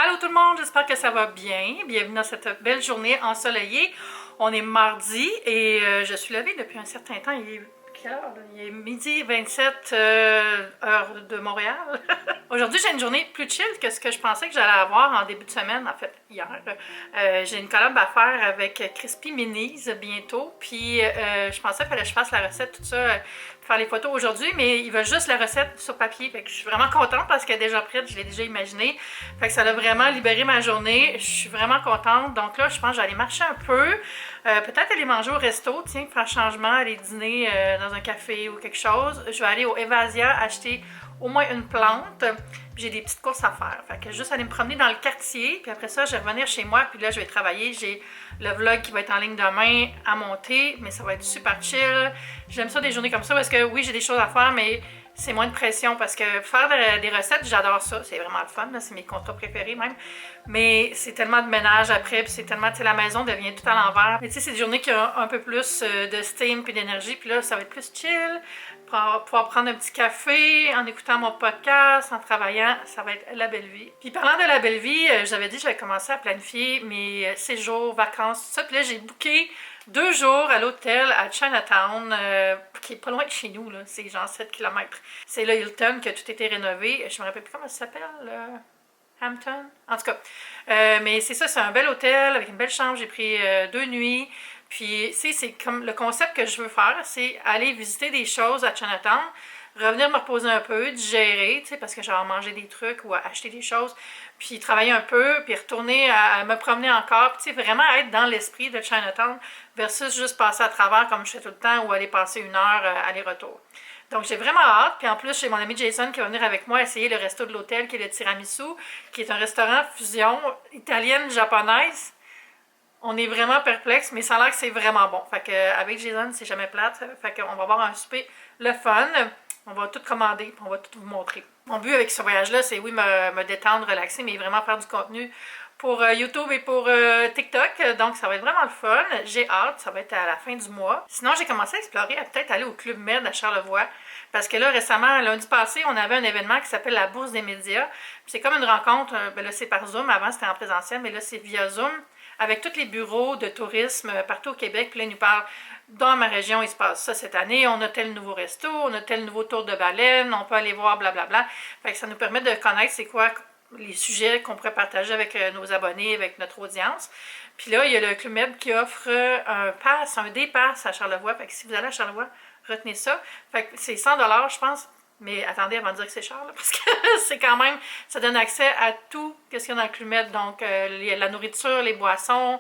Allô tout le monde, j'espère que ça va bien. Bienvenue dans cette belle journée ensoleillée. On est mardi et je suis levée depuis un certain temps. Il est quelle heure, là? Il est midi 27 heure de Montréal. Aujourd'hui, j'ai une journée plus chill que ce que je pensais que j'allais avoir en début de semaine, en fait, hier. J'ai une collab à faire avec Crispy Minis bientôt, puis je pensais qu'il fallait que je fasse la recette, tout ça, faire les photos aujourd'hui, mais il veut juste la recette sur papier. Fait que je suis vraiment contente parce qu'elle est déjà prête, je l'ai déjà imaginée. Fait que ça a vraiment libéré ma journée. Je suis vraiment contente. Donc là, je pense que j'allais marcher un peu. Peut-être aller manger au resto, tiens, faire changement, aller dîner dans un café ou quelque chose. Je vais aller au Evasia acheter au moins une plante. J'ai des petites courses à faire. Fait que juste aller me promener dans le quartier, puis après ça, je vais revenir chez moi, puis là, je vais travailler. J'ai le vlog qui va être en ligne demain à monter, mais ça va être super chill. J'aime ça des journées comme ça parce que oui, j'ai des choses à faire, mais c'est moins de pression parce que faire des recettes, j'adore ça. C'est vraiment le fun, c'est mes contrats préférés même. Mais c'est tellement de ménage après, puis c'est tellement, tu sais, la maison devient tout à l'envers. Mais tu sais, c'est des journées qui ont un peu plus de steam puis d'énergie, puis là, ça va être plus chill. Pouvoir prendre un petit café en écoutant mon podcast, en travaillant, ça va être la belle vie. Puis parlant de la belle vie, j'avais dit que j'avais commencé à planifier mes séjours, vacances, tout ça. Puis là, j'ai booké 2 jours à l'hôtel à Chinatown, qui est pas loin de chez nous, là. C'est genre 7 km. C'est le Hilton qui a tout été rénové. Je me rappelle plus comment ça s'appelle, Hampton. En tout cas, mais c'est ça, c'est un bel hôtel avec une belle chambre. J'ai pris 2 nuits. Puis, c'est comme le concept que je veux faire, c'est aller visiter des choses à Chinatown, revenir me reposer un peu, digérer, tu sais, parce que j'ai à manger des trucs ou à acheter des choses, puis travailler un peu, puis retourner à me promener encore, puis tu sais, vraiment être dans l'esprit de Chinatown versus juste passer à travers comme je fais tout le temps ou aller passer 1 heure aller-retour. Donc, j'ai vraiment hâte. Puis en plus, j'ai mon ami Jason qui va venir avec moi essayer le resto de l'hôtel qui est le Tiramisu, qui est un restaurant fusion italienne-japonaise. On est vraiment perplexe, mais ça a l'air que c'est vraiment bon. Fait que avec Jason, c'est jamais plate. Fait qu'on va avoir un souper le fun. On va tout commander, puis on va tout vous montrer. Mon but avec ce voyage-là, c'est oui, me détendre, relaxer, mais vraiment faire du contenu pour YouTube et pour TikTok. Donc, ça va être vraiment le fun. J'ai hâte. Ça va être à la fin du mois. Sinon, j'ai commencé à explorer, à peut-être aller au Club Med à Charlevoix. Parce que là, récemment, lundi passé, on avait un événement qui s'appelle la Bourse des médias. C'est comme une rencontre. Ben là, c'est par Zoom. Avant, c'était en présentiel, mais là, c'est via Zoom. Avec tous les bureaux de tourisme partout au Québec. Puis là, ils nous parlent, dans ma région, il se passe ça cette année, on a tel nouveau resto, on a tel nouveau tour de baleine, on peut aller voir blablabla. Fait que ça nous permet de connaître c'est quoi les sujets qu'on pourrait partager avec nos abonnés, avec notre audience. Puis là, il y a le Club Med qui offre un D-Pass à Charlevoix. Fait que si vous allez à Charlevoix, retenez ça. Fait que c'est 100 $ je pense. Mais attendez avant de dire que c'est cher, là, parce que c'est quand même, ça donne accès à tout ce qu'il y a dans le Club Med. Donc, la nourriture, les boissons,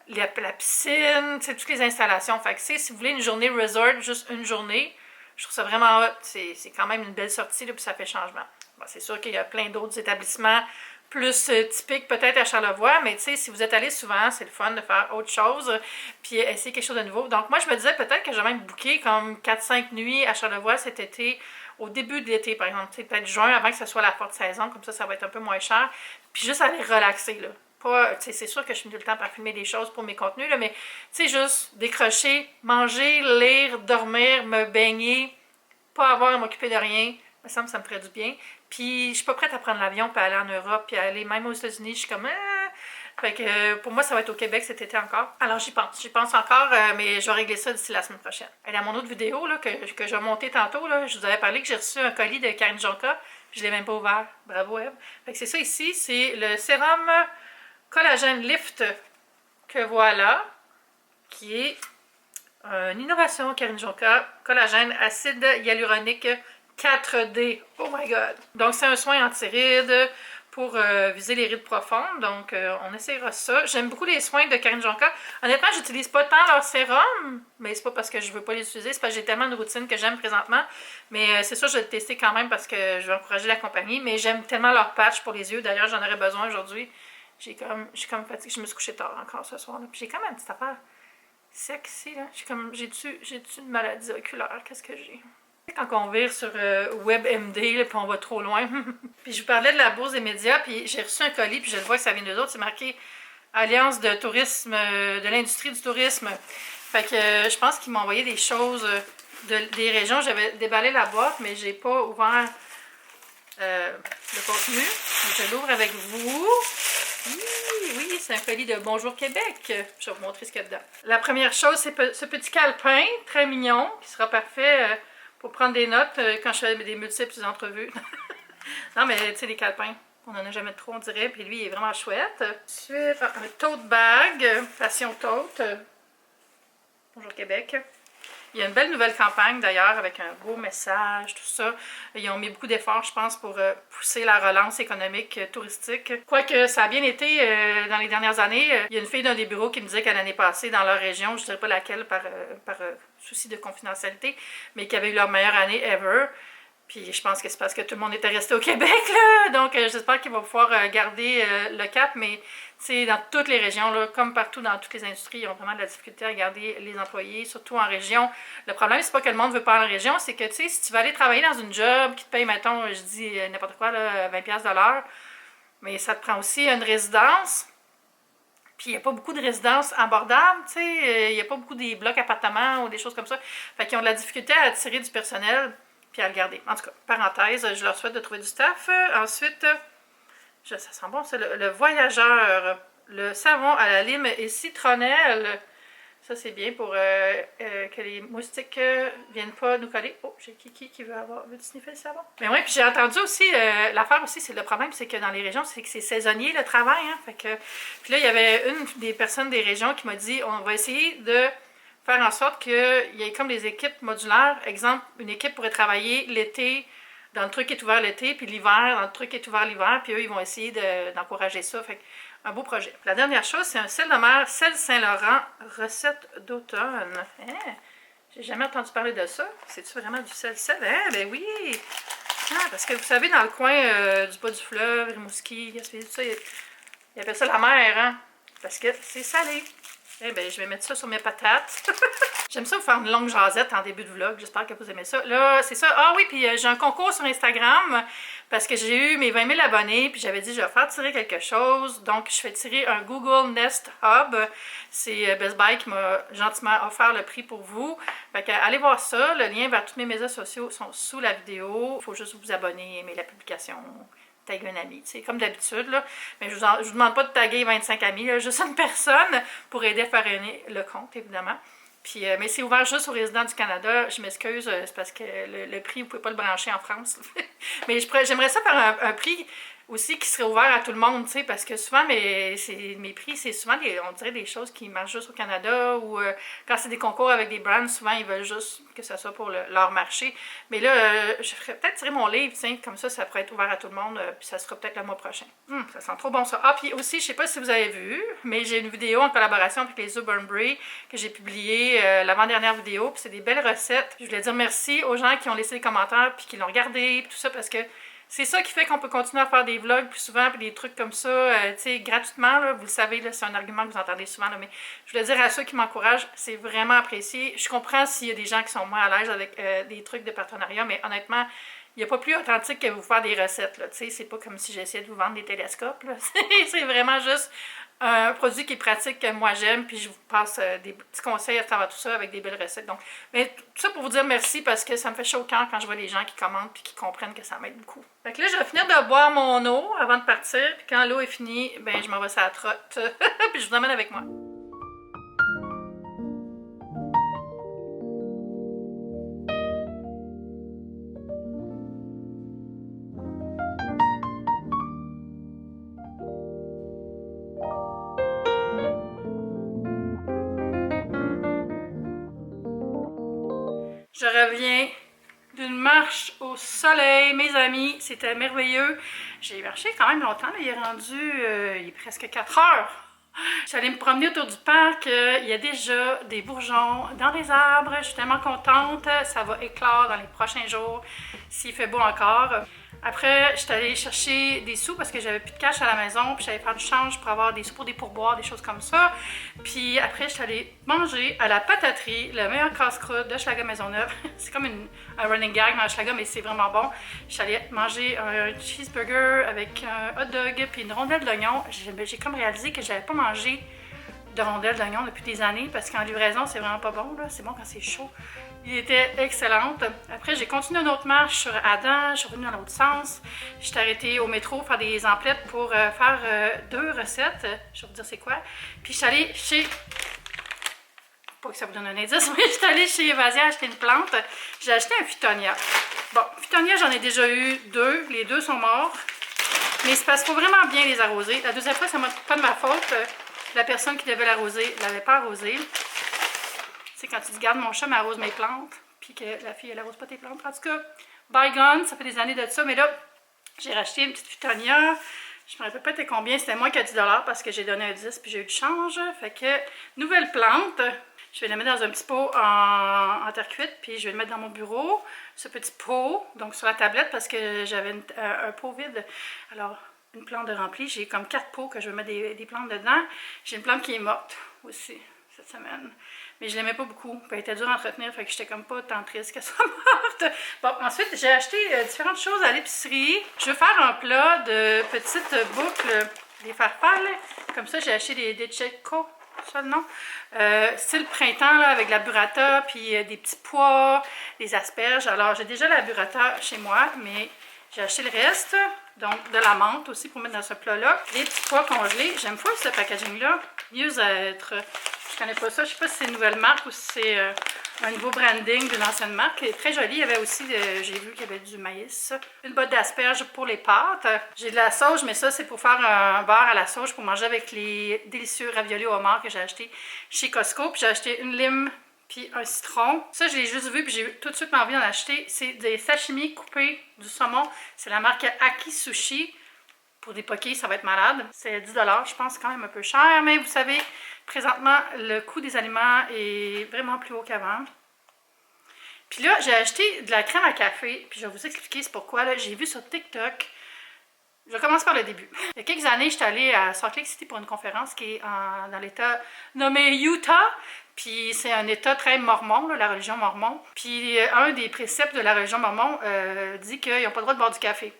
la piscine, toutes les installations. Fait que si vous voulez une journée resort, juste une journée, je trouve ça vraiment hot. C'est quand même une belle sortie, là, puis ça fait changement. Bon, c'est sûr qu'il y a plein d'autres établissements plus typiques peut-être à Charlevoix, mais tu sais, si vous êtes allé souvent, c'est le fun de faire autre chose, puis essayer quelque chose de nouveau. Donc moi, je me disais peut-être que j'ai même booké comme 4-5 nuits à Charlevoix cet été, au début de l'été, par exemple, peut-être juin, avant que ce soit la forte saison, comme ça va être un peu moins cher, puis juste aller relaxer, là. Pas, c'est sûr que je finis tout le temps par filmer des choses pour mes contenus, là, mais tu sais, juste décrocher, manger, lire, dormir, me baigner, pas avoir à m'occuper de rien, ça me ferait du bien. Puis je suis pas prête à prendre l'avion puis aller en Europe puis aller même aux États-Unis. Je suis comme fait que pour moi ça va être au Québec cet été encore. Alors j'y pense encore, mais je vais régler ça d'ici la semaine prochaine. Et dans mon autre vidéo là, que je vais monter tantôt, là, je vous avais parlé que j'ai reçu un colis de Karine Jonca. Je l'ai même pas ouvert. Bravo Eve. Fait que c'est ça ici, c'est le sérum collagène lift que voilà, qui est une innovation Karine Jonca, collagène acide hyaluronique 4D. Oh my god! Donc, c'est un soin anti-rides pour viser les rides profondes. Donc, on essaiera ça. J'aime beaucoup les soins de Karine Jonca. Honnêtement, j'utilise pas tant leur sérum, mais c'est pas parce que je veux pas les utiliser, c'est parce que j'ai tellement de routines que j'aime présentement. Mais c'est sûr, je vais le tester quand même parce que je vais encourager la compagnie. Mais j'aime tellement leur patch pour les yeux. D'ailleurs, j'en aurais besoin aujourd'hui. Je suis comme fatiguée. Je me suis couchée tard encore ce soir. Là. Puis j'ai quand même une petite affaire sexy, là. J'ai-tu une maladie oculaire? Qu'est-ce que j'ai? Quand on vire sur WebMD, là, puis on va trop loin. Puis je vous parlais de la bourse des médias, puis j'ai reçu un colis, puis je le vois que ça vient d'eux autres. C'est marqué Alliance de tourisme, de l'industrie du tourisme. Fait que je pense qu'ils m'ont envoyé des choses des régions. J'avais déballé la boîte, mais j'ai pas ouvert le contenu. Donc, je l'ouvre avec vous. c'est un colis de Bonjour Québec. Je vais vous montrer ce qu'il y a dedans. La première chose, c'est ce petit calepin très mignon qui sera parfait pour prendre des notes quand je fais des multiples entrevues. Non, mais tu sais, les calepins, on n'en a jamais trop, on dirait. Puis lui, il est vraiment chouette. Ensuite, un tote bag, Passion Tote. Bonjour Québec. Il y a une belle nouvelle campagne d'ailleurs avec un beau message, tout ça. Ils ont mis beaucoup d'efforts, je pense, pour pousser la relance économique touristique. Quoique ça a bien été dans les dernières années. Il y a une fille d'un des bureaux qui me disait que l'année passée, dans leur région, je ne dirais pas laquelle par souci de confidentialité, mais qui avait eu leur meilleure année ever. Puis je pense que c'est parce que tout le monde était resté au Québec, là. Donc j'espère qu'ils vont pouvoir garder le cap, mais tu sais, dans toutes les régions, là, comme partout dans toutes les industries, ils ont vraiment de la difficulté à garder les employés, surtout en région. Le problème, c'est pas que le monde veut pas en région, c'est que tu sais, si tu vas aller travailler dans une job qui te paye, mettons, je dis n'importe quoi, là, 20$ de l'heure, mais ça te prend aussi une résidence. Puis il n'y a pas beaucoup de résidences abordables, tu sais, il n'y a pas beaucoup des blocs appartements ou des choses comme ça. Fait qu'ils ont de la difficulté à attirer du personnel puis à le garder. En tout cas, parenthèse, je leur souhaite de trouver du staff. Ensuite, ça sent bon, c'est le Voyageur, le savon à la lime et citronnelle. Ça, c'est bien pour que les moustiques viennent pas nous coller. Oh, j'ai Kiki qui veut sniffer le savon. Mais oui, puis j'ai entendu aussi, l'affaire aussi, c'est le problème, c'est que dans les régions, c'est que c'est saisonnier le travail. Hein, fait que, puis là, il y avait une des personnes des régions qui m'a dit, on va essayer de faire en sorte qu'il y ait comme des équipes modulaires. Exemple, une équipe pourrait travailler l'été dans le truc qui est ouvert l'été, puis l'hiver dans le truc qui est ouvert l'hiver, puis eux, ils vont essayer d'encourager ça. Fait un beau projet. La dernière chose, c'est un sel de mer, sel Saint-Laurent, recette d'automne. Hein? J'ai jamais entendu parler de ça. C'est-tu vraiment du sel-sel? Hein? Ben oui! Ah, parce que vous savez, dans le coin du bas du fleuve, Rimouski, Gaspésie, tout ça, ils appellent ça la mer, hein? Parce que c'est salé. Eh bien, je vais mettre ça sur mes patates. J'aime ça vous faire une longue jasette en début de vlog. J'espère que vous aimez ça. Là, c'est ça. Ah oui, puis j'ai un concours sur Instagram parce que j'ai eu mes 20 000 abonnés. Puis j'avais dit, je vais faire tirer quelque chose. Donc, je fais tirer un Google Nest Hub. C'est Best Buy qui m'a gentiment offert le prix pour vous. Fait que, allez voir ça. Le lien vers tous mes médias sociaux sont sous la vidéo. Il faut juste vous abonner, aimer la publication. Taguer un ami, c'est comme d'habitude, là. Mais je vous demande pas de taguer 25 amis, là, juste une personne pour aider à faire le compte, évidemment. Puis, mais c'est ouvert juste aux résidents du Canada. Je m'excuse, c'est parce que le prix, vous pouvez pas le brancher en France. Mais j'aimerais ça faire un prix aussi qui serait ouvert à tout le monde, tu sais, parce que souvent, mes prix, c'est souvent, on dirait des choses qui marchent juste au Canada ou quand c'est des concours avec des brands, souvent, ils veulent juste que ça soit pour leur marché. Mais là, je ferais peut-être tirer mon livre, tiens, comme ça pourrait être ouvert à tout le monde, puis ça sera peut-être le mois prochain. Ça sent trop bon, ça. Ah, puis aussi, je sais pas si vous avez vu, mais j'ai une vidéo en collaboration avec les Burnbury que j'ai publiée l'avant-dernière vidéo, puis c'est des belles recettes. Je voulais dire merci aux gens qui ont laissé des commentaires, puis qui l'ont regardé, puis tout ça, parce que c'est ça qui fait qu'on peut continuer à faire des vlogs plus souvent, puis des trucs comme ça, tu sais, gratuitement, là, vous le savez, c'est un argument que vous entendez souvent, là, mais je voulais dire à ceux qui m'encouragent, c'est vraiment apprécié. Je comprends s'il y a des gens qui sont moins à l'aise avec des trucs de partenariat, mais honnêtement, il n'y a pas plus authentique que vous faire des recettes, là, tu sais, c'est pas comme si j'essayais de vous vendre des télescopes, là, c'est vraiment juste un produit qui est pratique que moi j'aime, puis je vous passe des petits conseils à travers tout ça avec des belles recettes. Donc, mais tout ça pour vous dire merci parce que ça me fait chaud au cœur quand je vois les gens qui commentent puis qui comprennent que ça m'aide beaucoup. Fait que là, je vais finir de boire mon eau avant de partir, puis quand l'eau est finie, ben je m'en vais sur la trotte, puis je vous emmène avec moi. Je reviens d'une marche au soleil, mes amis, c'était merveilleux. J'ai marché quand même longtemps, là. Il est presque 4 heures. J'allais me promener autour du parc, il y a déjà des bourgeons dans les arbres, je suis tellement contente, ça va éclore dans les prochains jours, s'il fait beau encore. Après, je suis allée chercher des sous parce que j'avais plus de cash à la maison, puis j'allais faire du change pour avoir des sous pour des pourboires, des choses comme ça. Puis après, je suis allée manger à la pataterie, le meilleur casse-croûte de Hochelaga Maisonneuve. C'est comme un running gag dans Hochelaga, mais c'est vraiment bon. Je suis allée manger un cheeseburger avec un hot dog puis une rondelle d'oignon. J'ai comme réalisé que je n'avais pas mangé de rondelles d'oignon depuis des années parce qu'en livraison, c'est vraiment pas bon, là. C'est bon quand c'est chaud. Il était excellente. Après, j'ai continué une autre marche sur Adam. Je suis revenue dans l'autre sens. Je suis arrêtée au métro faire des emplettes pour faire 2 recettes. Je vais vous dire c'est quoi. Puis je suis allée chez... Pas que ça vous donne un indice, mais je suis allée chez Evasia acheter une plante. J'ai acheté un Phytonia. Bon, Phytonia, j'en ai déjà eu 2. Les 2 sont morts. Mais c'est parce qu'il faut vraiment bien les arroser. La deuxième fois, ça m'a pas de ma faute. La personne qui devait l'arroser ne l'avait pas arrosé. C'est quand tu dis, garde, mon chat m'arrose mes plantes, puis que la fille, elle arrose pas tes plantes. En tout cas, bygone, ça fait des années de ça. Mais là, j'ai racheté une petite Phytonia. Je me rappelle pas combien, c'était moins que 10 $ parce que j'ai donné un 10 puis j'ai eu du change. Fait que, nouvelle plante. Je vais la mettre dans un petit pot en terre cuite, puis je vais le mettre dans mon bureau. Ce petit pot, donc sur la tablette, parce que j'avais un pot vide. Alors, une plante de remplie. J'ai comme 4 pots que je vais mettre des plantes dedans. J'ai une plante qui est morte aussi cette semaine. Mais je l'aimais pas beaucoup. Elle était dure à entretenir, fait que j'étais comme pas tant triste qu'elle soit morte. Bon, ensuite, j'ai acheté différentes choses à l'épicerie. Je veux faire un plat de petites boucles, des farfales. Comme ça, j'ai acheté des Checo. Ça le nom. C'est le printemps là, avec la burrata, puis des petits pois, des asperges. Alors, j'ai déjà la burrata chez moi, mais j'ai acheté le reste. Donc, de la menthe aussi pour mettre dans ce plat-là. Des petits pois congelés. J'aime pas ce packaging-là. Mieux-être. Je connais pas ça. Je sais pas si c'est une nouvelle marque ou si c'est un nouveau branding d'une ancienne marque. Elle est très jolie. Il y avait aussi, j'ai vu qu'il y avait du maïs. Une botte d'asperges pour les pâtes. J'ai de la sauge, mais ça, c'est pour faire un beurre à la sauge pour manger avec les délicieux raviolis au homard que j'ai acheté chez Costco. Puis j'ai acheté une lime puis un citron. Ça, je l'ai juste vu puis j'ai tout de suite envie d'en acheter. C'est des sashimi coupés du saumon. C'est la marque Aki Sushi. Pour des pokés, ça va être malade. C'est 10 $, je pense, quand même un peu cher. Mais vous savez, présentement, le coût des aliments est vraiment plus haut qu'avant. Puis là, j'ai acheté de la crème à café. Puis je vais vous expliquer c'est pourquoi. J'ai vu sur TikTok. Je commence par le début. Il y a quelques années, j'étais allée à Salt Lake City pour une conférence qui est dans l'État nommé Utah. Puis c'est un État très mormon, là, la religion mormon. Puis un des préceptes de la religion mormon dit qu'ils n'ont pas le droit de boire du café.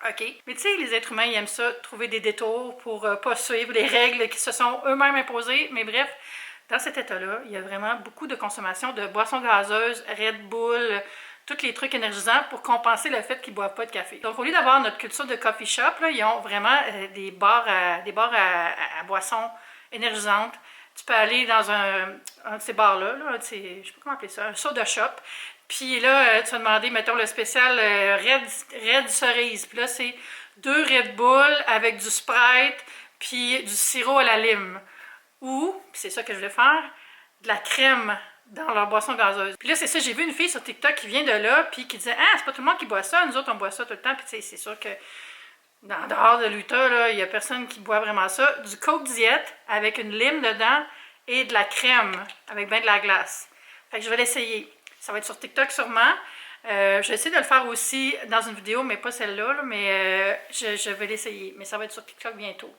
OK. Mais tu sais, les êtres humains, ils aiment ça, trouver des détours pour pas suivre les règles qui se sont eux-mêmes imposées. Mais bref, dans cet état-là, il y a vraiment beaucoup de consommation de boissons gazeuses, Red Bull, tous les trucs énergisants pour compenser le fait qu'ils ne boivent pas de café. Donc, au lieu d'avoir notre culture de coffee shop, là, ils ont vraiment des bars à boissons énergisantes. Tu peux aller dans un de ces bars-là, je ne sais pas comment appeler ça, un soda shop. Puis là, tu vas demander, mettons, le spécial Red cerise. Puis là, c'est 2 Red Bull avec du Sprite puis du sirop à la lime. Ou, c'est ça que je voulais faire, de la crème dans leur boisson gazeuse. Puis là, c'est ça, j'ai vu une fille sur TikTok qui vient de là, puis qui disait « Ah, c'est pas tout le monde qui boit ça, nous autres, on boit ça tout le temps. » Puis tu sais, c'est sûr que dehors de l'Utah, là, il n'y a personne qui boit vraiment ça. Du Coke Diet avec une lime dedans et de la crème avec bien de la glace. Fait que je vais l'essayer. Ça va être sur TikTok sûrement. Je vais essayer de le faire aussi dans une vidéo, mais pas celle-là, mais je vais l'essayer. Mais ça va être sur TikTok bientôt.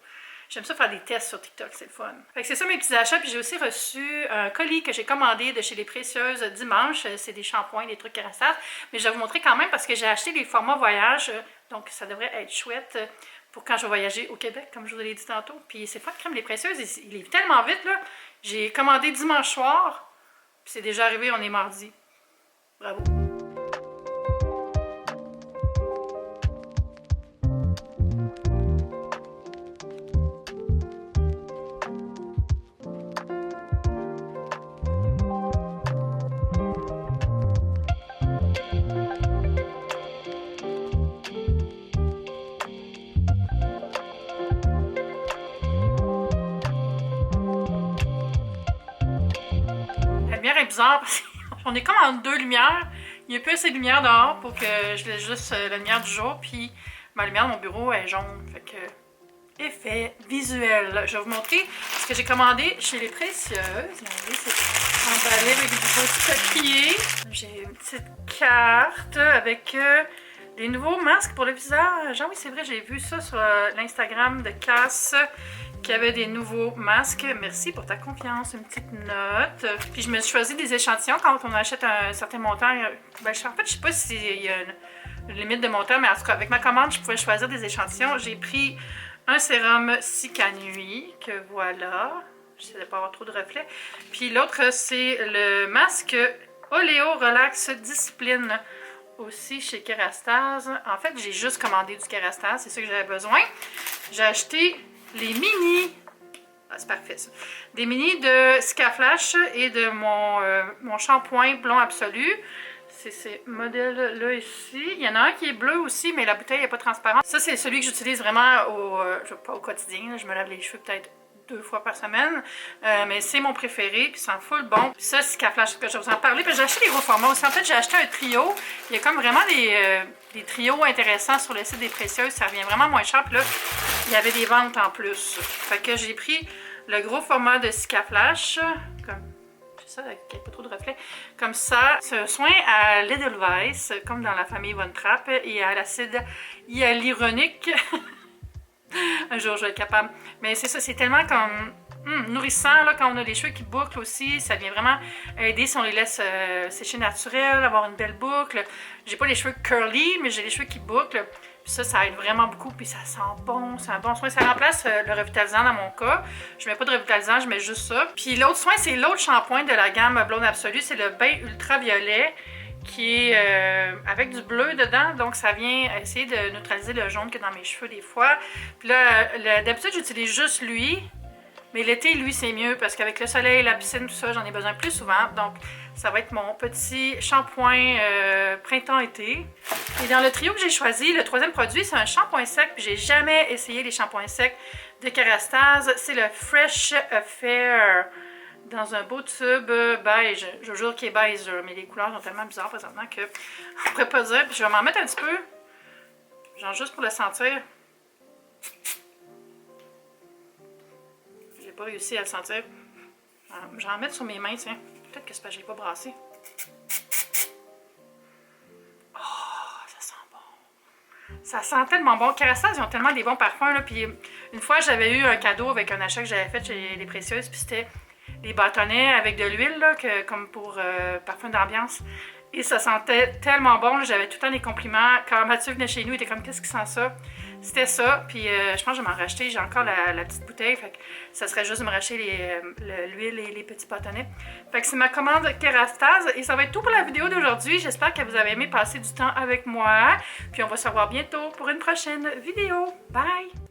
J'aime ça faire des tests sur TikTok, c'est le fun. Fait que c'est ça mes petits achats. Puis j'ai aussi reçu un colis que j'ai commandé de chez Les Précieuses dimanche. C'est des shampoings, des trucs carassades. Mais je vais vous montrer quand même parce que j'ai acheté les formats voyage. Donc ça devrait être chouette pour quand je vais voyager au Québec, comme je vous l'ai dit tantôt. Puis c'est pas de crème Les Précieuses, il est tellement vite là. J'ai commandé dimanche soir. Puis c'est déjà arrivé, on est mardi. Bravo! La lumière est bizarre parce qu'on est comme en 2 lumières. Il n'y a plus assez de lumière dehors pour que je laisse juste la lumière du jour. Puis ma lumière de mon bureau est jaune. Fait que effet visuel. Je vais vous montrer ce que j'ai commandé chez Les Précieuses. Regardez, c'est emballé avec du beau papier. J'ai une petite carte avec des nouveaux masques pour le visage. Ah oui, c'est vrai, j'ai vu ça sur l'Instagram de Cass. Qui avait des nouveaux masques. Merci pour ta confiance. Une petite note. Puis je me suis choisi des échantillons quand on achète un certain montant. Ben, en fait, je sais pas s'il y a une limite de montant, mais en tout cas, avec ma commande, je pouvais choisir des échantillons. J'ai pris un sérum Cicanuit, que voilà. J'essaie de pas avoir trop de reflets. Puis l'autre, c'est le masque Oléo Relax Discipline. Aussi chez Kerastase. En fait, j'ai juste commandé du Kerastase. C'est ça que j'avais besoin. J'ai acheté les mini... Ah, c'est parfait ça. Des mini de Skaflash et de mon shampoing blond absolu. C'est ces modèles-là ici. Il y en a un qui est bleu aussi, mais la bouteille n'est pas transparente. Ça, c'est celui que j'utilise vraiment pas au quotidien. Là. Je me lave les cheveux peut-être 2 fois par semaine. Mais c'est mon préféré, puis c'est en full bon. Puis ça, c'est Skaflash, que je vais vous en parler. Puis j'ai acheté des gros formats aussi. En fait, j'ai acheté un trio. Il y a comme vraiment des trios intéressants sur le site des Précieuses. Ça revient vraiment moins cher. Puis là, il y avait des ventes en plus. Fait que j'ai pris le gros format de Skaflash. Comme ça, avec pas trop de reflets. Comme ça, c'est un soin à l'Edelweiss, comme dans la famille Von Trapp, et à l'acide hyaluronique. Un jour, je vais être capable. Mais c'est ça, c'est tellement comme nourrissant là, quand on a les cheveux qui bouclent aussi. Ça vient vraiment aider si on les laisse sécher naturel, avoir une belle boucle. J'ai pas les cheveux curly, mais j'ai les cheveux qui bouclent. Puis ça aide vraiment beaucoup. Puis ça sent bon, c'est un bon soin. Ça remplace le revitalisant dans mon cas. Je mets pas de revitalisant, je mets juste ça. Puis l'autre soin, c'est l'autre shampoing de la gamme Blonde Absolue. C'est le bain ultraviolet qui est avec du bleu dedans. Donc ça vient essayer de neutraliser le jaune que dans mes cheveux des fois. Puis là, d'habitude, j'utilise juste lui. Mais l'été, lui, c'est mieux parce qu'avec le soleil, la piscine, tout ça, j'en ai besoin plus souvent. Donc, ça va être mon petit shampoing printemps-été. Et dans le trio que j'ai choisi, le troisième produit, c'est un shampoing sec. Puis j'ai jamais essayé les shampoings secs de Kerastase. C'est le Fresh Affair dans un beau tube beige. Je vous jure qu'il est beige, mais les couleurs sont tellement bizarres présentement que on pourrait pas dire. Puis je vais m'en mettre un petit peu, genre juste pour le sentir. J'ai pas réussi à le sentir. Je vais en mettre sur mes mains, tiens. Peut-être que c'est parce que je l'ai pas brassé. Oh, ça sent bon. Ça sent tellement bon. Kerastase, ils ont tellement des bons parfums. Là. Puis une fois, j'avais eu un cadeau avec un achat que j'avais fait chez Les Précieuses. Puis c'était des bâtonnets avec de l'huile, comme pour parfum d'ambiance. Et ça sentait tellement bon. J'avais tout le temps des compliments. Quand Mathieu venait chez nous, il était comme, qu'est-ce qui sent ça? C'était ça. Puis je pense que je vais m'en racheter. J'ai encore la petite bouteille. Fait que ça serait juste de me racheter l'huile et les petits bâtonnets. Fait que c'est ma commande Kerastase. Et ça va être tout pour la vidéo d'aujourd'hui. J'espère que vous avez aimé passer du temps avec moi. Puis on va se revoir bientôt pour une prochaine vidéo. Bye!